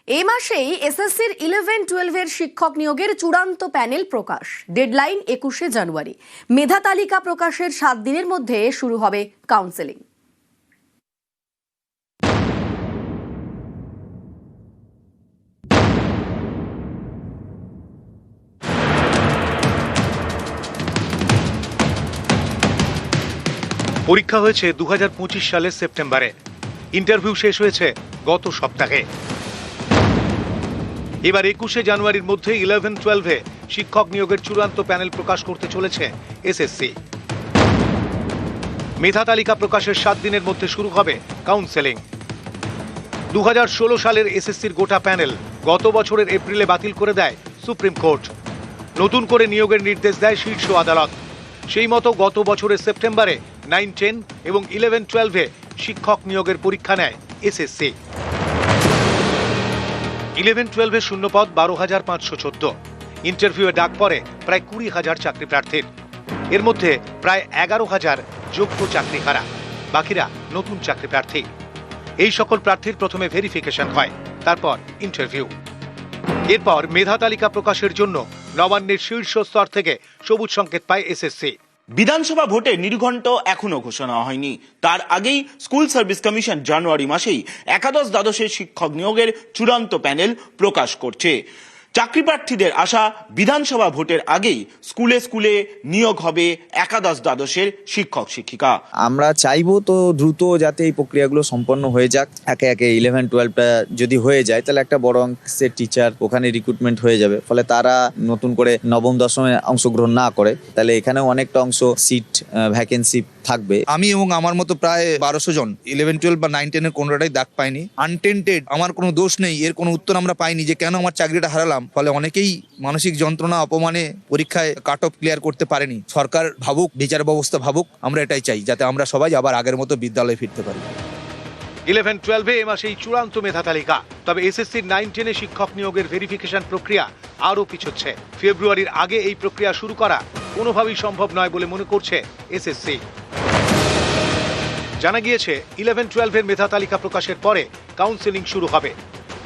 এই মাসেই এসএসসির 11-12 শিক্ষক নিয়োগের চূড়ান্ত প্যানেল প্রকাশ। ডেডলাইন 21শে জানুয়ারি। মেধা তালিকা প্রকাশের 7 দিনের মধ্যে শুরু হবে কাউন্সেলিং। পরীক্ষা হয়েছে 2025 সালের সেপ্টেম্বরে। ইন্টারভিউ শেষ হয়েছে গত সপ্তাহে। এবার 21শে জানুয়ারির মধ্যে 11-12 শিক্ষক নিয়োগের চূড়ান্ত প্যানেল প্রকাশ করতে চলেছে এসএসসি। মেধা তালিকা প্রকাশের 7 দিনের মধ্যে শুরু হবে কাউন্সেলিং। 2016 সালের এসএসসির গোটা প্যানেল গত বছরের এপ্রিলে বাতিল করে দেয় সুপ্রিম কোর্ট। নতুন করে নিয়োগের নির্দেশ দেয় শীর্ষ আদালত। সেই মতো গত বছরের সেপ্টেম্বরে 9-10 এবং 11-12 শিক্ষক নিয়োগের পরীক্ষা নেয় এসএসসি। 11-12 শূন্যপদ 12,514। ইন্টারভিউয়ে ডাক পড়ে প্রায় 20,000 চাকরি প্রার্থীর। এর মধ্যে প্রায় 11,000 যোগ্য চাকরিহারা, বাকিরা নতুন চাকরি প্রার্থী। এই সকল প্রার্থীর প্রথমে ভেরিফিকেশন হয়, তারপর ইন্টারভিউ। এরপর মেধা তালিকা প্রকাশের জন্য নবান্নের শীর্ষ স্তর থেকে সবুজ সংকেত পায় এসএসসি। বিধানসভা ভোটে নির্ঘণ্ট এখনো ঘোষণা হয়নি। তার আগেই স্কুল সার্ভিস কমিশন জানুয়ারি মাসেই একাদশ-দ্বাদশের শিক্ষক নিয়োগের চূড়ান্ত প্যানেল প্রকাশ করছে। চাকরি প্রার্থীদের আশা, বিধানসভা ভোটের আগেই স্কুলে স্কুলে নিয়োগ হবে একাদশ-দ্বাদশের শিক্ষক শিক্ষিকা। আমরা চাইবো তো দ্রুত যাতে এই প্রক্রিয়াগুলো সম্পন্ন হয়ে যাক। একে একে 11-12টা যদি হয়ে যায় তাহলে একটা বড় অংশের টিচার ওখানে রিক্রুটমেন্ট হয়ে যাবে। ফলে তারা নতুন করে নবম দশমে অংশগ্রহণ না করে তাহলে এখানেও অনেকটা অংশ সিট ভ্যাকেন্সি থাকবে। আমি এবং আমার মতো প্রায় 1200 জন 11-12 বা 9-10 কোনোটাই দাগ পাইনি। আনটেন্টেড, আমার কোনো দোষ নেই, এর কোনো উত্তর আমরা পাইনি যে কেন আমার চাকরিটা হারালাম। ফলে অনেকেই মানসিক যন্ত্রণা, অপমানে পরীক্ষায় কাট অফ ক্লিয়ার করতে পারেনি। সরকার ভাবুক, বিচার ব্যবস্থা ভাবুক, আমরা এটাই চাই যাতে আমরা সবাই আবার আগের মতো বিদ্যালয়ে ফিরতে পারি। 11-12 এ মাসেই চূড়ান্ত মেধা তালিকা। তবে এসএসসির 9-10 শিক্ষক নিয়োগের ভেরিফিকেশন প্রক্রিয়া আরও পিছোচ্ছে। ফেব্রুয়ারির আগে এই প্রক্রিয়া শুরু করা কোনোভাবেই সম্ভব নয় বলে মনে করছে এসএসসি। জানা গিয়েছে 11-12 মেধা তালিকা প্রকাশের পরে কাউন্সেলিং শুরু হবে।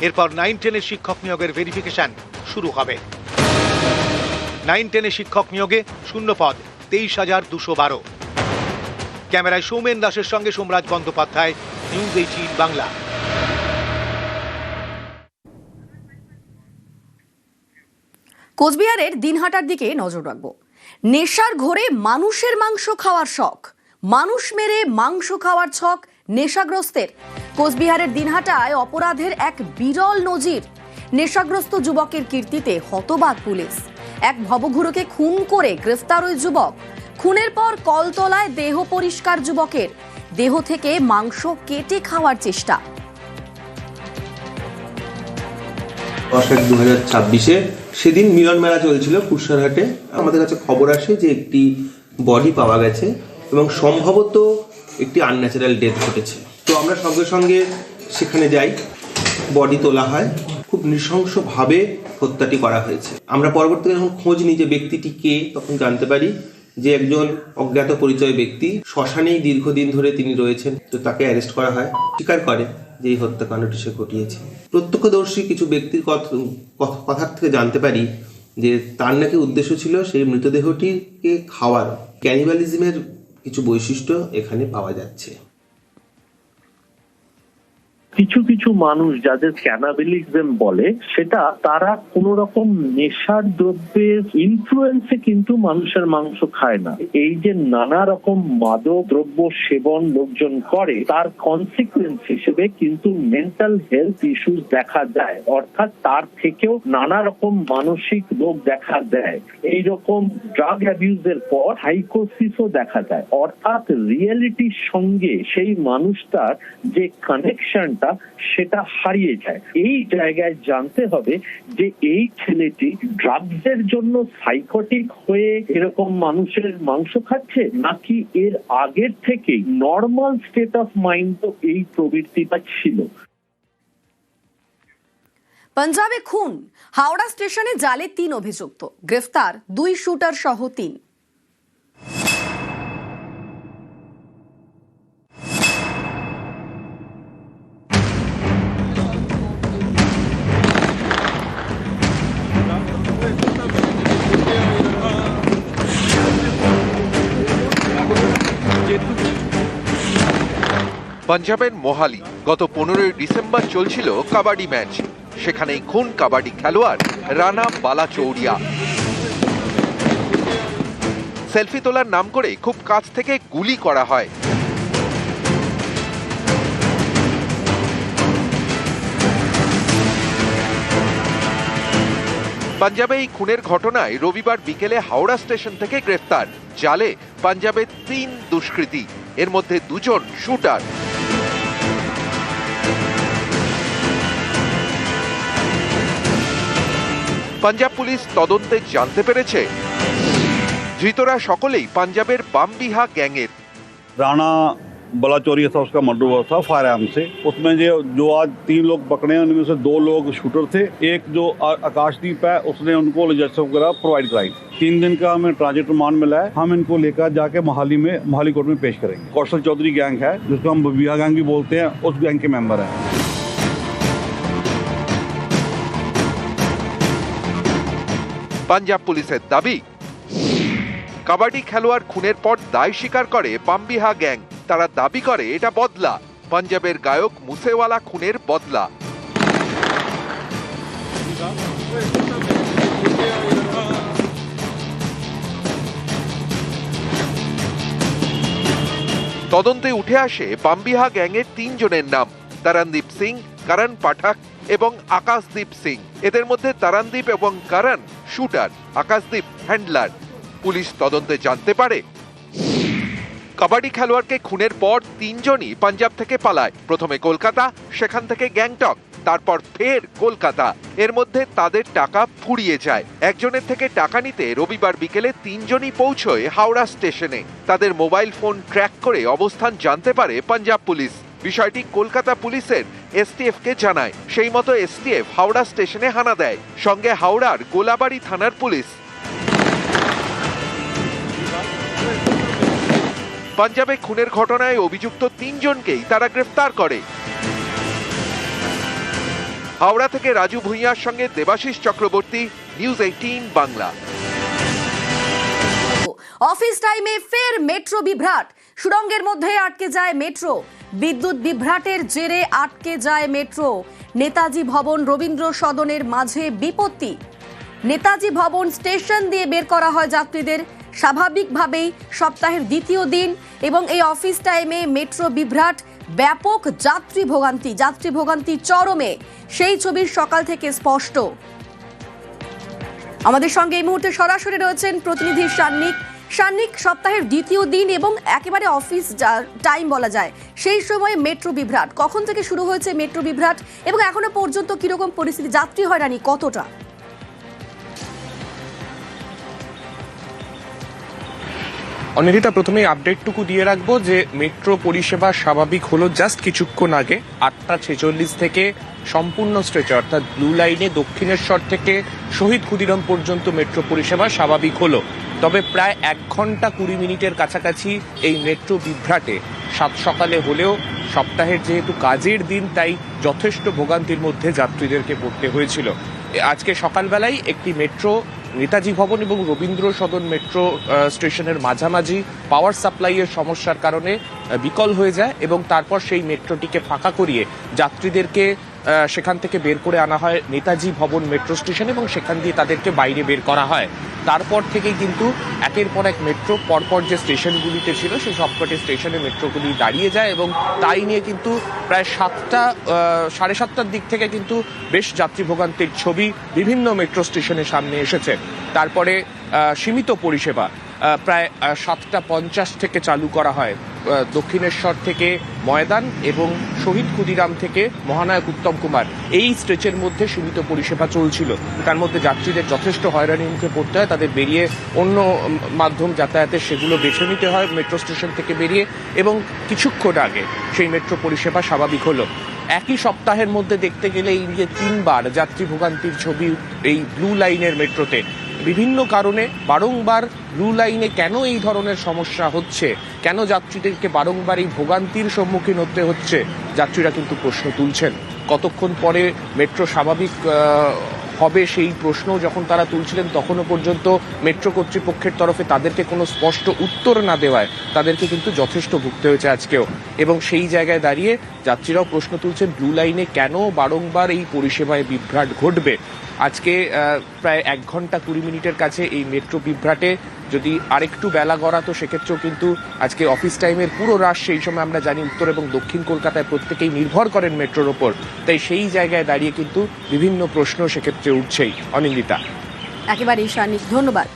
এরপর 9-10 শিক্ষক নিয়োগের ভেরিফিকেশন শুরু হবে। 9-10 শিক্ষক নিয়োগে শূন্যপদ 23,212। ক্যামেরায় সৌমেন দাসের সঙ্গে সোমরাজ বন্দ্যোপাধ্যায়, নিউজ 18 বাংলা। কোচবিহারের দিনহাটার দিকে নজর রাখবো। নেশার ঘোরে মানুষের মাংস খাওয়ার শখ, মানুষ মেরে মাংস খাওয়ার ছক নেশাগ্রস্তের। কোচবিহারের দিনহাটায় অপরাধের এক বিরল নজির। নেশাগ্রস্ত যুবকের কীর্তিতে হতবাক পুলিশ। এক ভবঘুরোকে খুন করে গ্রেফতার ওই যুবক। খুনের পর কলতলায় দেহ পরিষ্কার যুবকের, দেহ থেকে মাংস কেটে খাওয়ার চেষ্টা। 2026-এ সেদিন মিলন মেলা চলছিল কুশারহাটে। আমাদের কাছে খবর আসে যে একটি বডি পাওয়া গেছে এবং সম্ভবত একটি আনন্যাচারাল ডেথ ঘটেছে। তো আমরা সঙ্গে সঙ্গে সেখানে যাই, বডি তোলা হয়। খুব নৃশংসভাবে হত্যাটি করা হয়েছে। আমরা পরবর্তীতে যখন খোঁজ নিই যে ব্যক্তিটি কে, তখন জানতে পারি যে একজন অজ্ঞাত পরিচয় ব্যক্তি। শ্মশানেই দীর্ঘদিন ধরে তিনি রয়েছেন। তো তাকে অ্যারেস্ট করা হয়। স্বীকার করে যে এই হত্যাকাণ্ডটি সে ঘটিয়েছে। প্রত্যক্ষদর্শী কিছু ব্যক্তির কথার থেকে জানতে পারি যে তার নাকি উদ্দেশ্য ছিল সেই মৃতদেহটিকে খাওয়ার। ক্যানিবালিজমের কিছু বৈশিষ্ট্য এখানে পাওয়া যাচ্ছে। কিছু কিছু মানুষ যাদের ক্যানাবিলিজম বলে, সেটা তারা কোন রকম নেশার দ্রব্যের ইনফ্লুয়েন্সে কিন্তু মানুষের মাংস খায় না। এই যে নানা রকম মাদক দ্রব্য সেবন লোকজন করে, তার কনসিকুয়েন্স হিসেবে কিন্তু মেন্টাল হেলথ ইস্যুস দেখা যায়, অর্থাৎ তার থেকেও নানা রকম মানসিক রোগ দেখা দেয়। এইরকম ড্রাগ অ্যাবিউজের পর সাইকোসিসও দেখা যায়, অর্থাৎ রিয়েলিটির সঙ্গে সেই মানুষটার যে কানেকশনটা সেটা হারিয়ে যায়। এই জায়গায় জানতে হবে যে এই ছেলেটি ড্রাগসের জন্য সাইকোটিক হয়ে এরকম মানুষের মাংস খাচ্ছে, নাকি এর আগের থেকেই নর্মাল স্টেট অফ মাইন্ড এই প্রবৃত্তিটা ছিল। পাঞ্জাবে খুন, হাওড়া স্টেশনে জালে 3 অভিযুক্ত, গ্রেফতার 2 শুটার সহ 3। পাঞ্জাবের মোহালি গত 15 ডিসেম্বর চলছিল কাবাডি ম্যাচ। সেখানেই খুন কাবাডি খেলোয়াড় রানা বালাচৌরিয়া। সেলফি তোলার নাম করে খুব কাছ থেকে গুলি করা হয়। পাঞ্জাবে এই খুনের ঘটনায় রবিবার বিকেলে হাওড়া স্টেশন থেকে গ্রেফতার জালে পাঞ্জাবের 3 দুষ্কৃতী, এর মধ্যে 2 জন শুটার। পাঞ্জাব পুলিশ তদন্তে জানতে পেরেছে ধৃতরা সকলেই পাঞ্জাবের বামবিহা গ্যাংয়ের। राणा बलाचौरिया था, उसका मर्डर हुआ था फायर आर्म से। उसमें जो आज 3 लोग पकड़े हैं उनमें से 2 लोग शूटर थे। एक जो आकाशदीप है उसने उनको लॉजिस्टिक्स वगैरह प्रोवाइड कराई। 3 दिन का हमें ट्रांजिट रिमांड मिला है। हम इनको लेकर जाके मोहाली कोर्ट में पेश करेंगे। कौशल चौधरी गैंग है जिसको हम बिहा गैंग भी बोलते हैं, उस गैंग के मेंबर हैं। পাঞ্জাব পুলিশের দাবি, কাবাডি খেলোয়াড় খুনের পর দায় স্বীকার করে বামবিহা গ্যাং। তারা দাবি করে এটা বদলা, পাঞ্জাবের গায়ক মুসেওয়ালা খুনের বদলা। তদন্তে উঠে আসে বামবিহা গ্যাংয়ের 3 জনের নাম, তরণদীপ সিং, করণ পাঠক এবং আকাশদীপ সিং। এদের মধ্যে তরণদীপ এবং করণ শুটার, আকাশদীপ হ্যান্ডলার। পুলিশ তদন্তে জানতে পারে কাবাডি খেলোয়াড়কে খুনের পর 3 জনই পাঞ্জাব থেকে পালায়। প্রথমে কলকাতা, সেখান থেকে গ্যাংটক, তারপর ফের কলকাতা। এর মধ্যে তাদের টাকা ফুরিয়ে যায়। একজনের থেকে টাকা নিতে রবিবার বিকেলে 3 জনই পৌঁছয় হাওড়া স্টেশনে। তাদের মোবাইল ফোন ট্র্যাক করে অবস্থান জানতে পারে পাঞ্জাব পুলিশ। বিষয়টি কলকাতা পুলিশের এসটিএফ কে জানায়। সেই মতো এসটিএফ হাওড়া স্টেশনে হানা দেয়, সঙ্গে হাওড়ার গোলাবাড়ি থানার পুলিশ। পাঞ্জাবে খুনের ঘটনায় অভিযুক্ত 3 জনকেই তারা গ্রেফতার করে। হাওড়া থেকে রাজু ভূঁইয়ার সঙ্গে দেবাশিস চক্রবর্তী, নিউজ 18 বাংলা। অফিস টাইমে ফের মেট্রো বিভ্রাট, সুড়ঙ্গের মধ্যে আটকে যায় মেট্রো। বিদ্যুৎ বিভ্রাটের জেরে আটকে যায় মেট্রো। নেতাজি ভবন রবীন্দ্র সদনের মাঝে বিপত্তি। নেতাজি ভবন স্টেশন দিয়ে বের করা হয় যাত্রীদের। স্বাভাবিকভাবেই সপ্তাহের দ্বিতীয় দিন এবং এই অফিস টাইমে মেট্রো বিভ্রাট, ব্যাপক যাত্রী ভোগান্তি চরমে। সেই ছবি সকাল থেকে স্পষ্ট। আমাদের সঙ্গে এই মুহূর্তে সরাসরি রয়েছেন প্রতিনিধি সান্নিক। সপ্তাহের দ্বিতীয় দিন এবং একেবারে অফিস টাইম বলা যায়, সেই সময় মেট্রো বিভ্রাট। কখন থেকে শুরু হয়েছে মেট্রো বিভ্রাট এবং এখনো পর্যন্ত কিরকম পরিস্থিতি, যাত্রী হয়রানি কতটা? অনিন্দিতা, প্রথমেই আপডেটটুকু দিয়ে রাখবো যে মেট্রো পরিষেবা স্বাভাবিক হলো জাস্ট কিছুক্ষণ আগে। 8:46 থেকে সম্পূর্ণ স্ট্রেচে অর্থাৎ ব্লু লাইনে দক্ষিণেশ্বর থেকে শহীদ ক্ষুদিরাম পর্যন্ত মেট্রো পরিষেবা স্বাভাবিক হলো। তবে প্রায় 1 ঘন্টা 20 মিনিটের কাছাকাছি এই মেট্রো বিভ্রাটে সাত সকালে হলেও সপ্তাহের যেহেতু কাজের দিন, তাই যথেষ্ট ভোগান্তির মধ্যে যাত্রীদেরকে পড়তে হয়েছিল। আজকে সকালবেলায় একটি মেট্রো নেতাজি ভবন এবং রবীন্দ্র সদন মেট্রো স্টেশনের মাঝামাঝি পাওয়ার সাপ্লাইয়ের সমস্যার কারণে বিকল হয়ে যায় এবং তারপর সেই মেট্রোটিকে ফাঁকা করিয়ে যাত্রীদেরকে সেখান থেকে বের করে আনা হয় নেতাজি ভবন মেট্রো স্টেশন এবং সেখান দিয়ে তাদেরকে বাইরে বের করা হয়। তারপর থেকেই কিন্তু একের পর এক মেট্রো পরপর যে স্টেশনগুলিতে ছিল সেই সবকটি স্টেশনে মেট্রোগুলি দাঁড়িয়ে যায় এবং তাই নিয়ে কিন্তু প্রায় 7:30টার দিক থেকে কিন্তু বেশ যাত্রী ভোগান্তির ছবি বিভিন্ন মেট্রো স্টেশনের সামনে এসেছে। তারপরে সীমিত পরিষেবা প্রায় 7:50 থেকে চালু করা হয়। দক্ষিণেশ্বর থেকে ময়দান এবং শহীদ ক্ষুদিরাম থেকে মহানায়ক উত্তম কুমার, এই স্ট্রেচের মধ্যে সীমিত পরিষেবা চলছিল। তার মধ্যে যাত্রীদের যথেষ্ট হয়রানির মুখে পড়তে হয়। তাদের বেরিয়ে অন্য মাধ্যম যাতায়াতের সেগুলো বেছে নিতে হয় মেট্রো স্টেশন থেকে বেরিয়ে, এবং কিছুক্ষণ আগে সেই মেট্রো পরিষেবা স্বাভাবিক হলো। একই সপ্তাহের মধ্যে দেখতে গেলে এই যে 3বার যাত্রী ভোগান্তির ছবি এই ব্লু লাইনের মেট্রোতে। বিভিন্ন কারণে বারংবার ব্লু লাইনে কেন এই ধরনের সমস্যা হচ্ছে, কেন যাত্রীদেরকে বারংবার এই ভোগান্তির সম্মুখীন হতে হচ্ছে, যাত্রীরা কিন্তু প্রশ্ন তুলছেন। কতক্ষণ পরে মেট্রো স্বাভাবিক হবে সেই প্রশ্ন যখন তারা তুলছিলেন, তখনও পর্যন্ত মেট্রো কর্তৃপক্ষের তরফে তাদেরকে কোনো স্পষ্ট উত্তর না দেওয়ায় তাদেরকে কিন্তু যথেষ্ট ভুগতে হয়েছে আজকেও। এবং সেই জায়গায় দাঁড়িয়ে যাত্রীরাও প্রশ্ন তুলছেন ব্লু লাইনে কেন বারংবার এই পরিষেবায় বিভ্রাট ঘটবে। আজকে প্রায় 1 ঘন্টা 20 মিনিটের কাছে এই মেট্রো বিভ্রাটে যদি আরেকটু বেলা গড়াতো সেক্ষেত্রেও কিন্তু আজকে অফিস টাইমের পুরো রাশ সেই সময় আমরা জানি উত্তর এবং দক্ষিণ কলকাতায় প্রত্যেকেই নির্ভর করেন মেট্রোর ওপর, তাই সেই জায়গায় দাঁড়িয়ে কিন্তু বিভিন্ন প্রশ্ন সেক্ষেত্রে উঠছেই। অনিন্দিতা। একেবারেই সানিক, ধন্যবাদ।